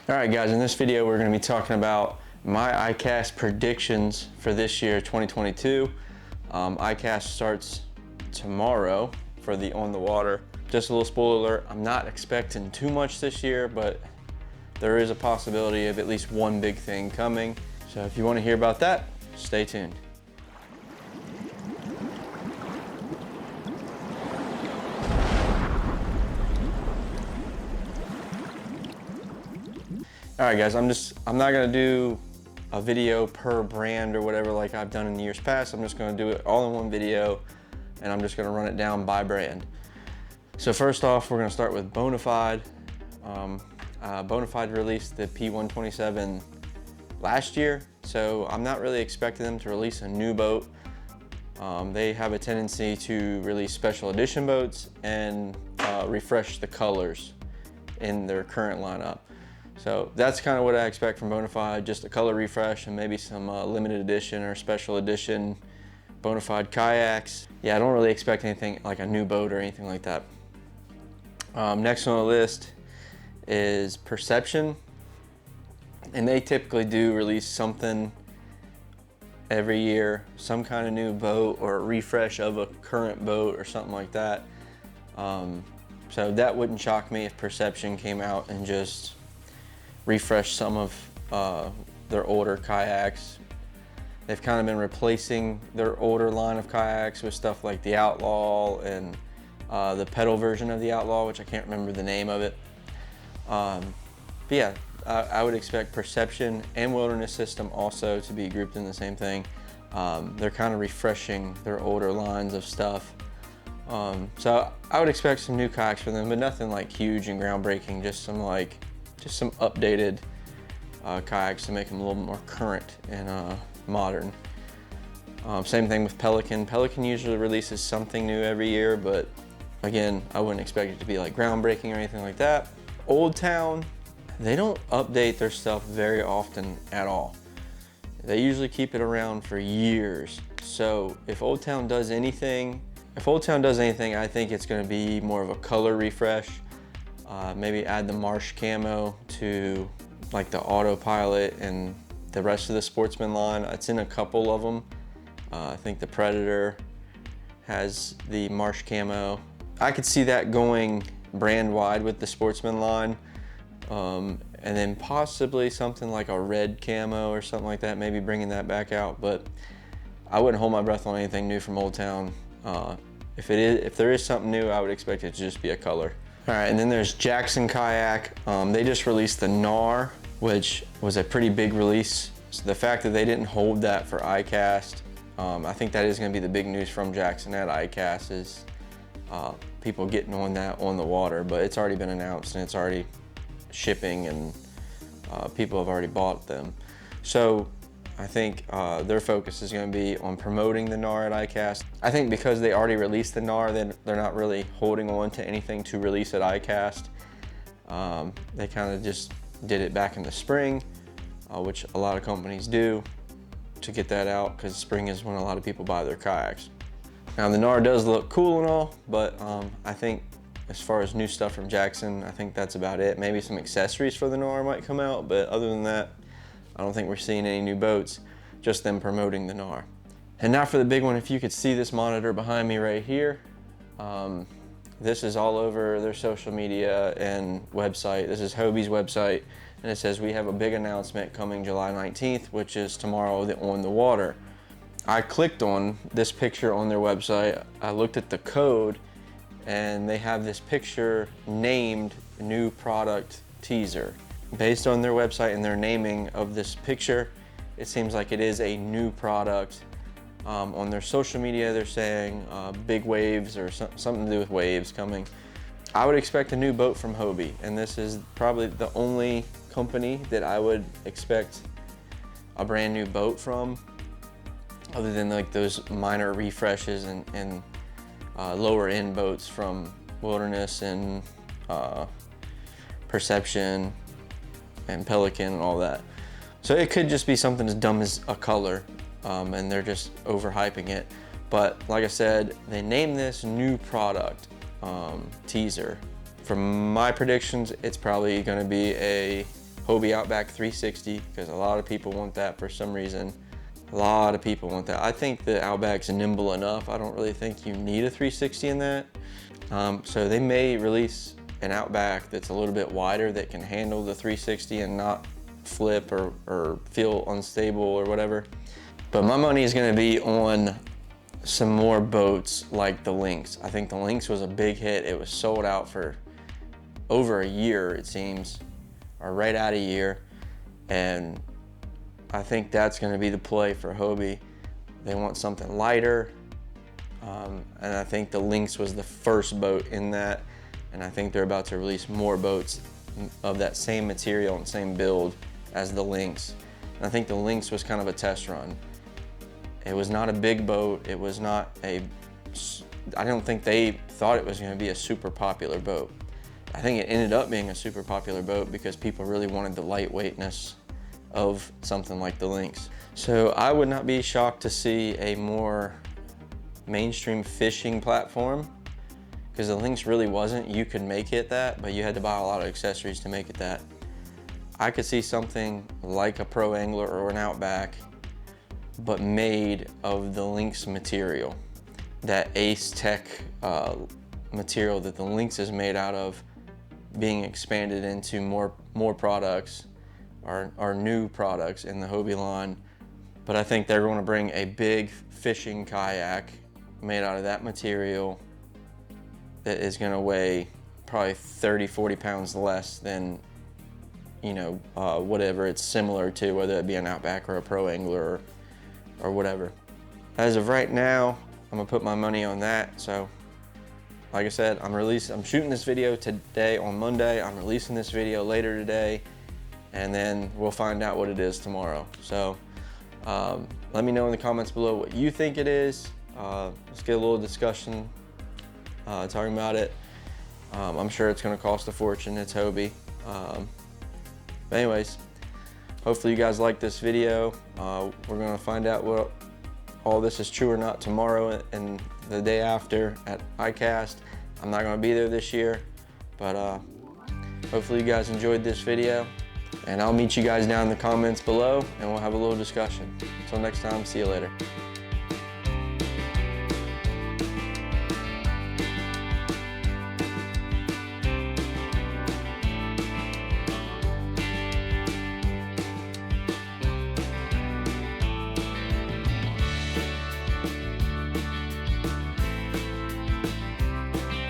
All right guys, in this video we're going to be talking about my ICAST predictions for this year 2022. ICAST starts tomorrow for the on the water. Just a little spoiler alert, I'm not expecting too much this year, but there is a possibility of at least one big thing coming. So if you want to hear about that, stay tuned. All right guys, I'm not gonna do a video per brand or whatever like I've done in years past. I'm just gonna do it all in one video and I'm just gonna run it down by brand. So first off, we're gonna start with Bonafide. Bonafide released the P127 last year, so I'm not really expecting them to release a new boat. They have a tendency to release special edition boats and refresh the colors in their current lineup. So that's kind of what I expect from Bonafide, just a color refresh and maybe some limited edition or special edition Bonafide kayaks. Yeah, I don't really expect anything like a new boat or anything like that. Next on the list is Perception, and they typically do release something every year, some kind of new boat or a refresh of a current boat or something like that. So that wouldn't shock me if Perception came out and just refresh some of their older kayaks. They've kind of been replacing their older line of kayaks with stuff like the Outlaw and the pedal version of the Outlaw, which I can't remember the name of it. But yeah, I would expect Perception and Wilderness System also to be grouped in the same thing. They're kind of refreshing their older lines of stuff. So I would expect some new kayaks for them, but nothing like huge and groundbreaking, just some updated kayaks to make them a little more current and modern. Same thing with Pelican. Pelican usually releases something new every year, but again, I wouldn't expect it to be like groundbreaking or anything like that. Old Town, they don't update their stuff very often at all. They usually keep it around for years. So if Old Town does anything, I think it's going to be more of a color refresh. Maybe add the marsh camo to like the autopilot and the rest of the Sportsman line. It's in a couple of them. I think the Predator has the marsh camo. I could see that going brand wide with the Sportsman line. And then possibly something like a red camo or something like that, maybe bringing that back out. But I wouldn't hold my breath on anything new from Old Town. If there is something new, I would expect it to just be a color. All right, and then there's Jackson Kayak. They just released the NAR, which was a pretty big release. So the fact that they didn't hold that for ICAST, I think that is gonna be the big news from Jackson at ICAST is people getting on that on the water, but it's already been announced and it's already shipping and people have already bought them. So I think their focus is going to be on promoting the NAR at ICAST. I think because they already released the NAR, then they're not really holding on to anything to release at ICAST. They kind of just did it back in the spring, which a lot of companies do to get that out because spring is when a lot of people buy their kayaks. Now the NAR does look cool and all, but I think as far as new stuff from Jackson, I think that's about it. Maybe some accessories for the NAR might come out, but other than that, I don't think we're seeing any new boats, just them promoting the NAR. And now for the big one, if you could see this monitor behind me right here, this is all over their social media and website. This is Hobie's website, and it says we have a big announcement coming July 19th, which is tomorrow, the on the water. I clicked on this picture on their website, I looked at the code, and they have this picture named new product teaser. Based on their website and their naming of this picture, it seems like it is a new product. On their social media, they're saying big waves or something to do with waves coming. I would expect a new boat from Hobie, and this is probably the only company that I would expect a brand new boat from, other than like those minor refreshes and lower end boats from Wilderness and Perception and Pelican and all that. So it could just be something as dumb as a color, and they're just overhyping it. But like I said, they named this new product teaser. From my predictions, it's probably gonna be a Hobie Outback 360 because a lot of people want that for some reason. A lot of people want that. I think the Outback's nimble enough. I don't really think you need a 360 in that. So they may release an Outback that's a little bit wider that can handle the 360 and not flip or feel unstable or whatever. But my money is gonna be on some more boats like the Lynx. I think the Lynx was a big hit. It was sold out for over a year, it seems, or right at a year. And I think that's gonna be the play for Hobie. They want something lighter. And I think the Lynx was the first boat in that. And I think they're about to release more boats of that same material and same build as the Lynx. And I think the Lynx was kind of a test run. It was not a big boat. It was not I don't think they thought it was gonna be a super popular boat. I think it ended up being a super popular boat because people really wanted the lightweightness of something like the Lynx. So I would not be shocked to see a more mainstream fishing platform, because the Lynx really wasn't. You could make it that, but you had to buy a lot of accessories to make it that. I could see something like a Pro Angler or an Outback, but made of the Lynx material, that Ace Tech material that the Lynx is made out of, being expanded into more products or new products in the Hobie line. But I think they're going to bring a big fishing kayak made out of that material that is going to weigh probably 30-40 pounds less than, you know, whatever it's similar to, whether it be an Outback or a Pro Angler or whatever. As of right now, I'm gonna put my money on that. So like I said, I'm shooting this video today on Monday. I'm releasing this video later today, and then we'll find out what it is tomorrow. So let me know in the comments below what you think it is. Let's get a little discussion talking about it. I'm sure it's gonna cost a fortune. It's Hobie. But anyways, hopefully you guys like this video. We're gonna find out what all this is true or not tomorrow and the day after at ICAST. I'm not gonna be there this year, but hopefully you guys enjoyed this video, and I'll meet you guys down in the comments below and we'll have a little discussion. Until next time, see you later.